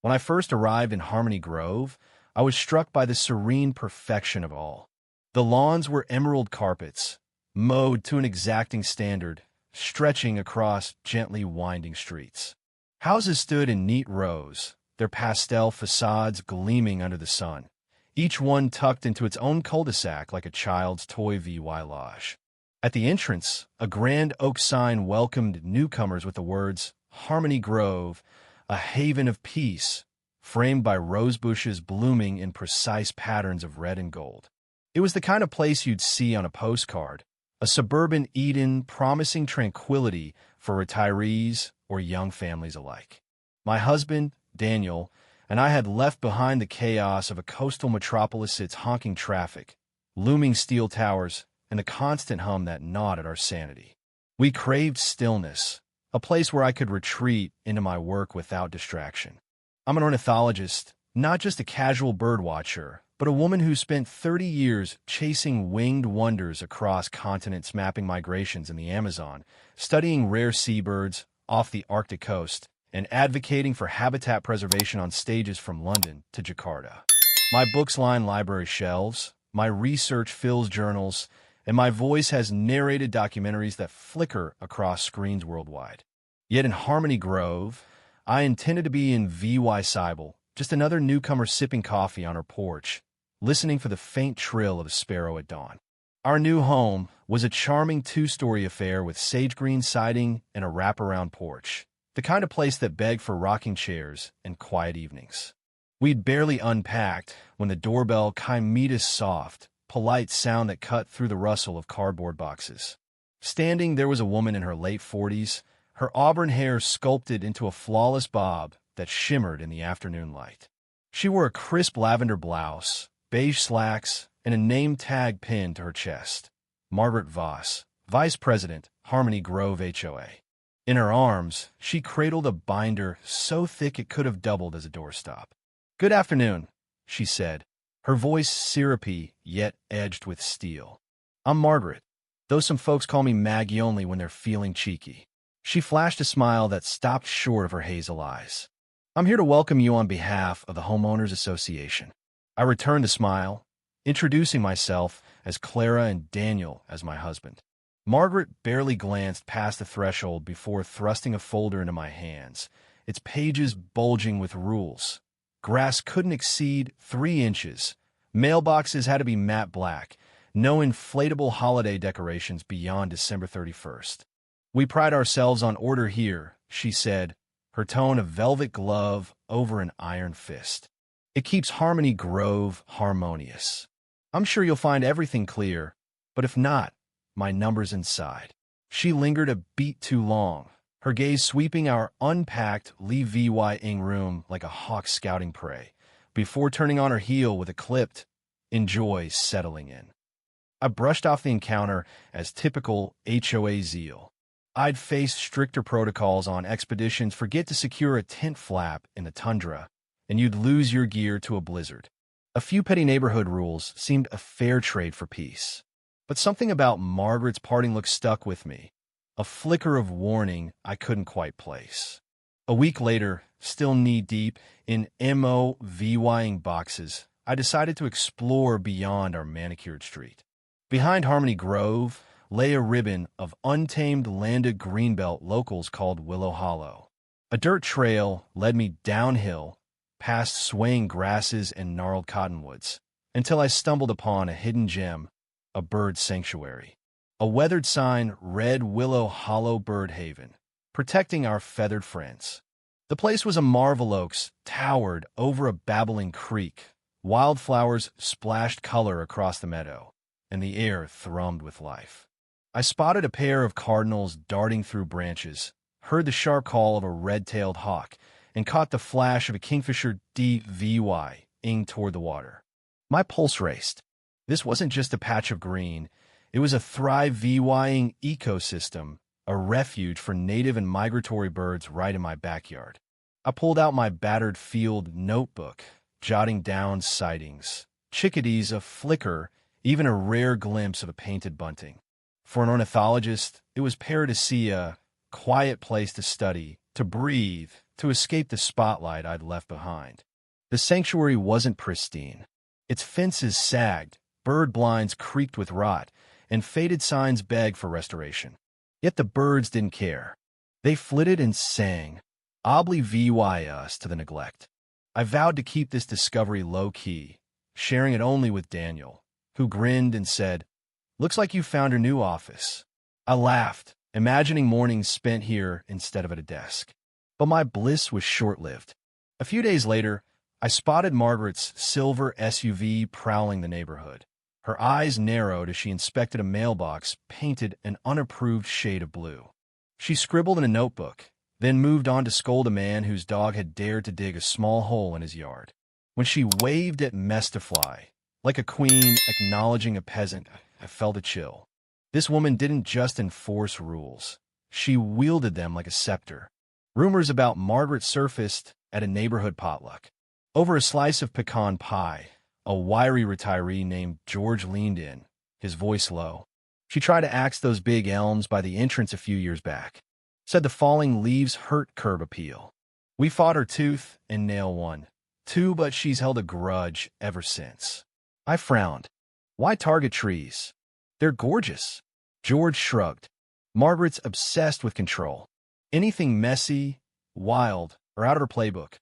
When I first arrived in Harmony Grove, I was struck by the serene perfection of all. The lawns were emerald carpets, mowed to an exacting standard, stretching across gently winding streets. Houses stood in neat rows, their pastel facades gleaming under the sun, each one tucked into its own cul-de-sac like a child's toy VY lodge. At the entrance, a grand oak sign welcomed newcomers with the words, Harmony Grove, a haven of peace, framed by rose bushes blooming in precise patterns of red and gold. It was the kind of place you'd see on a postcard, a suburban Eden promising tranquility for retirees or young families alike. My husband, Daniel, and I had left behind the chaos of a coastal metropolis, its honking traffic, looming steel towers, and the constant hum that gnawed at our sanity. We craved stillness, a place where I could retreat into my work without distraction. I'm an ornithologist, not just a casual bird watcher, but a woman who spent 30 years chasing winged wonders across continents, mapping migrations in the Amazon, studying rare seabirds off the Arctic coast, and advocating for habitat preservation on stages from London to Jakarta. My books line library shelves, my research fills journals, and my voice has narrated documentaries that flicker across screens worldwide. Yet in Harmony Grove, I intended to be in VY Cybele, just another newcomer sipping coffee on her porch, listening for the faint trill of a sparrow at dawn. Our new home was a charming two-story affair with sage green siding and a wraparound porch, the kind of place that begged for rocking chairs and quiet evenings. We'd barely unpacked when the doorbell chimed a soft, polite sound that cut through the rustle of cardboard boxes. Standing there was a woman in her late 40s, her auburn hair sculpted into a flawless bob that shimmered in the afternoon light. She wore a crisp lavender blouse, beige slacks, and a name tag pinned to her chest. Margaret Voss, Vice President, Harmony Grove HOA. In her arms, she cradled a binder so thick it could have doubled as a doorstop. "Good afternoon," she said, her voice syrupy yet edged with steel. "I'm Margaret, though some folks call me Maggie only when they're feeling cheeky." She flashed a smile that stopped short of her hazel eyes. "I'm here to welcome you on behalf of the Homeowners Association." I returned the smile, introducing myself as Clara and Daniel as my husband. Margaret barely glanced past the threshold before thrusting a folder into my hands, its pages bulging with rules. Grass couldn't exceed 3 inches. Mailboxes had to be matte black. No inflatable holiday decorations beyond December 31st. "We pride ourselves on order here," she said, her tone a velvet glove over an iron fist. "It keeps Harmony Grove harmonious. I'm sure you'll find everything clear, but if not, my number's inside." She lingered a beat too long, her gaze sweeping our unpacked Lee VY-ing room like a hawk scouting prey, before turning on her heel with a clipped, "Enjoy settling in." I brushed off the encounter as typical HOA zeal. I'd faced stricter protocols on expeditions: forget to secure a tent flap in the tundra, and you'd lose your gear to a blizzard. A few petty neighborhood rules seemed a fair trade for peace. But something about Margaret's parting look stuck with me, a flicker of warning I couldn't quite place. A week later, still knee-deep in MOVYing boxes, I decided to explore beyond our manicured street. Behind Harmony Grove lay a ribbon of untamed landed greenbelt locals called Willow Hollow. A dirt trail led me downhill, past swaying grasses and gnarled cottonwoods, until I stumbled upon a hidden gem, a bird sanctuary. A weathered sign read Willow Hollow Bird Haven, protecting our feathered friends. The place was a marvel oaks towered over a babbling creek. Wildflowers splashed color across the meadow, and the air thrummed with life. I spotted a pair of cardinals darting through branches, heard the sharp call of a red-tailed hawk, and caught the flash of a kingfisher DVY-ing toward the water. My pulse raced. This wasn't just a patch of green. It was a Thrive VY-ing ecosystem, a refuge for native and migratory birds right in my backyard. I pulled out my battered field notebook, jotting down sightings, chickadees, a flicker, even a rare glimpse of a painted bunting. For an ornithologist, it was paradisia, quiet place to study, to breathe, to escape the spotlight I'd left behind. The sanctuary wasn't pristine. Its fences sagged, bird blinds creaked with rot, and faded signs begged for restoration. Yet the birds didn't care. They flitted and sang, oblivious to the neglect. I vowed to keep this discovery low-key, sharing it only with Daniel, who grinned and said, "Looks like you found your new office." I laughed, imagining mornings spent here instead of at a desk. But my bliss was short-lived. A few days later, I spotted Margaret's silver SUV prowling the neighborhood. Her eyes narrowed as she inspected a mailbox painted an unapproved shade of blue. She scribbled in a notebook, then moved on to scold a man whose dog had dared to dig a small hole in his yard. When she waved at Mestifly, like a queen acknowledging a peasant, I felt a chill. This woman didn't just enforce rules. She wielded them like a scepter. Rumors about Margaret surfaced at a neighborhood potluck. Over a slice of pecan pie, a wiry retiree named George leaned in, his voice low. She tried to axe those big elms by the entrance a few years back. Said the falling leaves hurt curb appeal. We fought her tooth and nail one, too, but she's held a grudge ever since. I frowned. Why target trees? They're gorgeous. George shrugged. Margaret's obsessed with control. Anything messy, wild, or out of her playbook,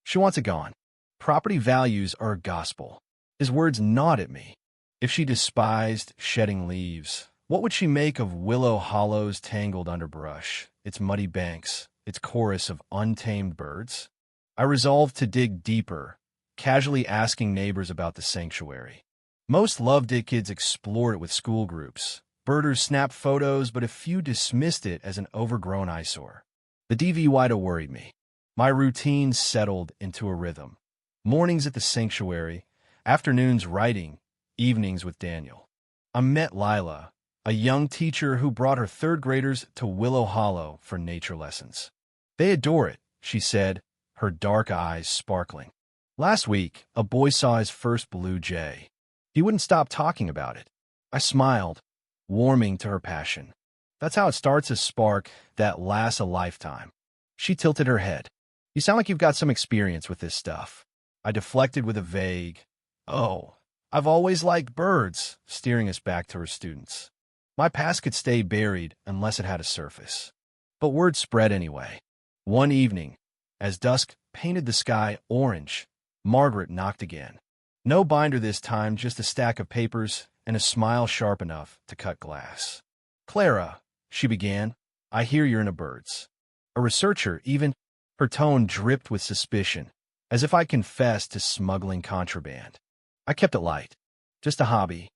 she wants it gone. Property values are gospel. His words gnawed at me. If she despised shedding leaves, what would she make of Willow Hollow's tangled underbrush, its muddy banks, its chorus of untamed birds? I resolved to dig deeper, casually asking neighbors about the sanctuary. Most loved it. Kids explored it with school groups. Birders snapped photos, but a few dismissed it as an overgrown eyesore. The DVYDA worried me. My routine settled into a rhythm. Mornings at the sanctuary, afternoons writing, evenings with Daniel. I met Lila, a young teacher who brought her third graders to Willow Hollow for nature lessons. They adore it, she said, her dark eyes sparkling. Last week, a boy saw his first blue jay. He wouldn't stop talking about it. I smiled, warming to her passion. That's how it starts, a spark that lasts a lifetime. She tilted her head. You sound like you've got some experience with this stuff. I deflected with a vague, "Oh, I've always liked birds," steering us back to her students. My past could stay buried unless it had a surface. But word spread anyway. One evening, as dusk painted the sky orange, Margaret knocked again. No binder this time, just a stack of papers and a smile sharp enough to cut glass. "Clara," she began, "I hear you're into birds. A researcher, even." Her tone dripped with suspicion, as if I confessed to smuggling contraband. I kept it light. Just a hobby.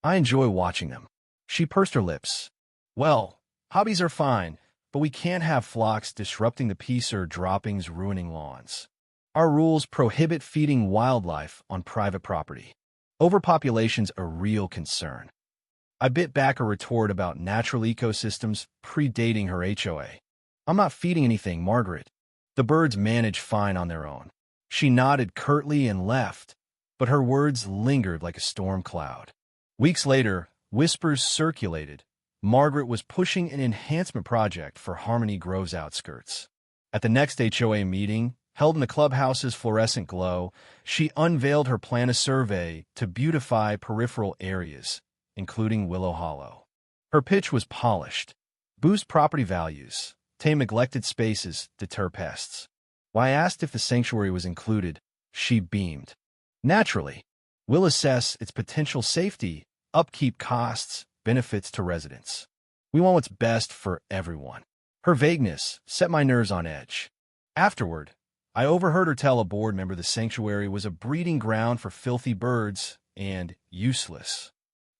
I enjoy watching them. She pursed her lips. "Well, hobbies are fine, but we can't have flocks disrupting the peace or droppings ruining lawns. Our rules prohibit feeding wildlife on private property. Overpopulation's a real concern." I bit back a retort about natural ecosystems predating her HOA. "I'm not feeding anything, Margaret. The birds manage fine on their own." She nodded curtly and left, but her words lingered like a storm cloud. Weeks later, whispers circulated. Margaret was pushing an enhancement project for Harmony Grove's outskirts. At the next HOA meeting, held in the clubhouse's fluorescent glow, she unveiled her plan, a survey to beautify peripheral areas, including Willow Hollow. Her pitch was polished. Boost property values, tame neglected spaces, deter pests. When I asked if the sanctuary was included, she beamed. "Naturally. We'll assess its potential safety, upkeep costs, benefits to residents. We want what's best for everyone." Her vagueness set my nerves on edge. Afterward, I overheard her tell a board member the sanctuary was a breeding ground for filthy birds and useless.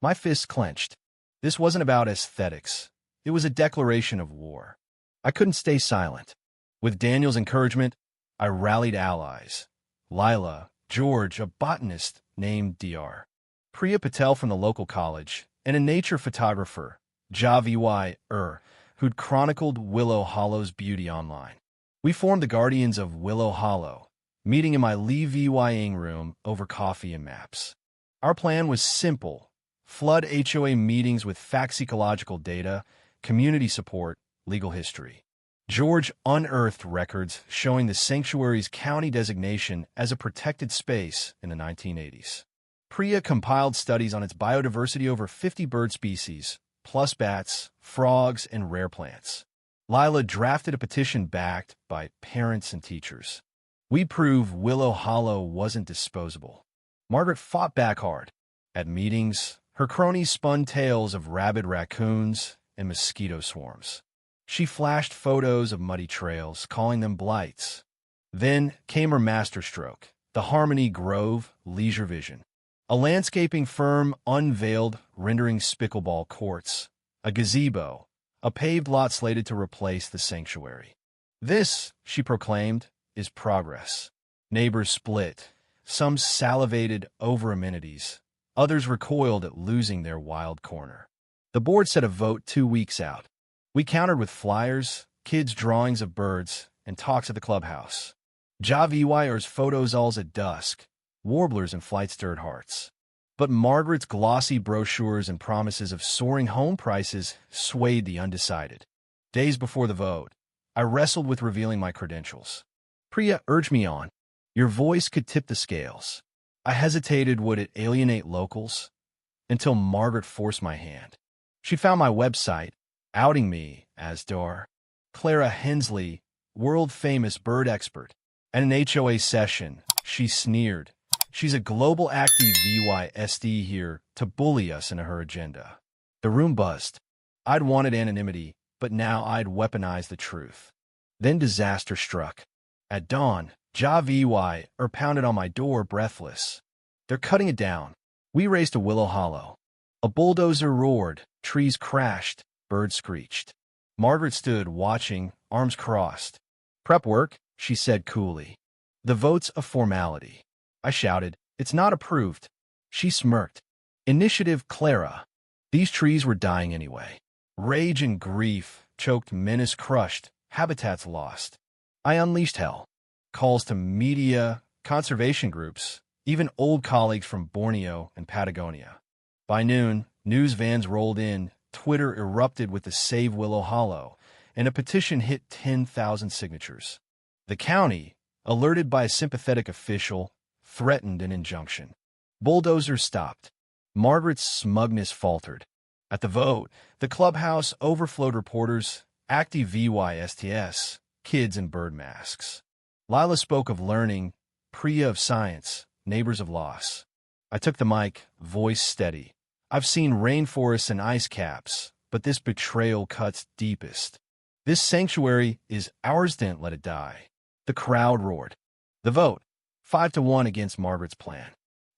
My fists clenched. This wasn't about aesthetics. It was a declaration of war. I couldn't stay silent. With Daniel's encouragement, I rallied allies. Lila, George, a botanist named Dr. Priya Patel from the local college, and a nature photographer, Javi who'd chronicled Willow Hollow's beauty online. We formed the Guardians of Willow Hollow, meeting in my Lee VYing room over coffee and maps. Our plan was simple: flood HOA meetings with facts, ecological data, community support, legal history. George unearthed records showing the sanctuary's county designation as a protected space in the 1980s. Priya compiled studies on its biodiversity over 50 bird species, plus bats, frogs, and rare plants. Lila drafted a petition backed by parents and teachers. We prove Willow Hollow wasn't disposable. Margaret fought back hard. At meetings, her cronies spun tales of rabid raccoons and mosquito swarms. She flashed photos of muddy trails, calling them blights. Then came her masterstroke, the Harmony Grove Leisure Vision. A landscaping firm unveiled rendering pickleball courts, a gazebo, a paved lot slated to replace the sanctuary. This, she proclaimed, is progress. Neighbors split. Some salivated over amenities. Others recoiled at losing their wild corner. The board set a vote 2 weeks out. We countered with flyers, kids' drawings of birds, and talks at the clubhouse. Javiwires photos alls at dusk, warblers and flight-stirred hearts. But Margaret's glossy brochures and promises of soaring home prices swayed the undecided. Days before the vote, I wrestled with revealing my credentials. Priya urged me on. Your voice could tip the scales. I hesitated, would it alienate locals? Until Margaret forced my hand. She found my website, outing me as Dar. Clara Hensley, world-famous bird expert. At an HOA session, she sneered. She's a global active VYSD here to bully us into her agenda. The room buzzed. I'd wanted anonymity, but now I'd weaponized the truth. Then disaster struck. At dawn, Javi pounded on my door, breathless. They're cutting it down. We raced to Willow Hollow. A bulldozer roared, trees crashed, birds screeched. Margaret stood watching, arms crossed. Prep work, she said coolly. The vote's a formality. I shouted, it's not approved. She smirked. Initiative Clara. These trees were dying anyway. Rage and grief choked, menace crushed, habitats lost. I unleashed hell. Calls to media, conservation groups, even old colleagues from Borneo and Patagonia. By noon, news vans rolled in, Twitter erupted with the Save Willow Hollow, and a petition hit 10,000 signatures. The county, alerted by a sympathetic official, threatened an injunction. Bulldozers stopped. Margaret's smugness faltered. At the vote, the clubhouse overflowed reporters, active VYSTS, kids in bird masks. Lila spoke of learning, Priya of science, neighbors of loss. I took the mic, voice steady. I've seen rainforests and ice caps, but this betrayal cuts deepest. This sanctuary is ours, didn't let it die. The crowd roared. The vote, 5-1 against Margaret's plan.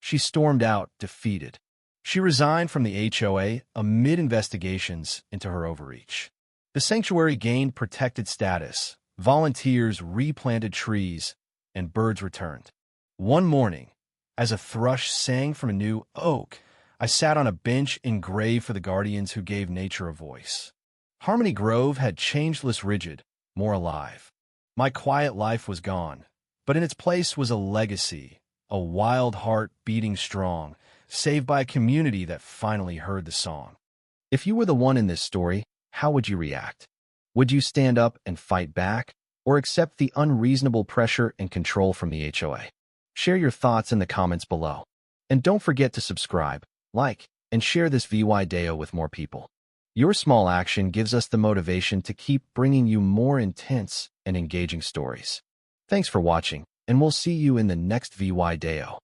She stormed out, defeated. She resigned from the HOA amid investigations into her overreach. The sanctuary gained protected status. Volunteers replanted trees, and birds returned. One morning, as a thrush sang from a new oak, I sat on a bench engraved for the guardians who gave nature a voice. Harmony Grove had changeless rigid, more alive. My quiet life was gone, but in its place was a legacy, a wild heart beating strong, saved by a community that finally heard the song. If you were the one in this story, how would you react? Would you stand up and fight back, or accept the unreasonable pressure and control from the HOA? Share your thoughts in the comments below. And don't forget to subscribe, like, and share this VY Deo with more people. Your small action gives us the motivation to keep bringing you more intense and engaging stories. Thanks for watching, and we'll see you in the next VY Deo.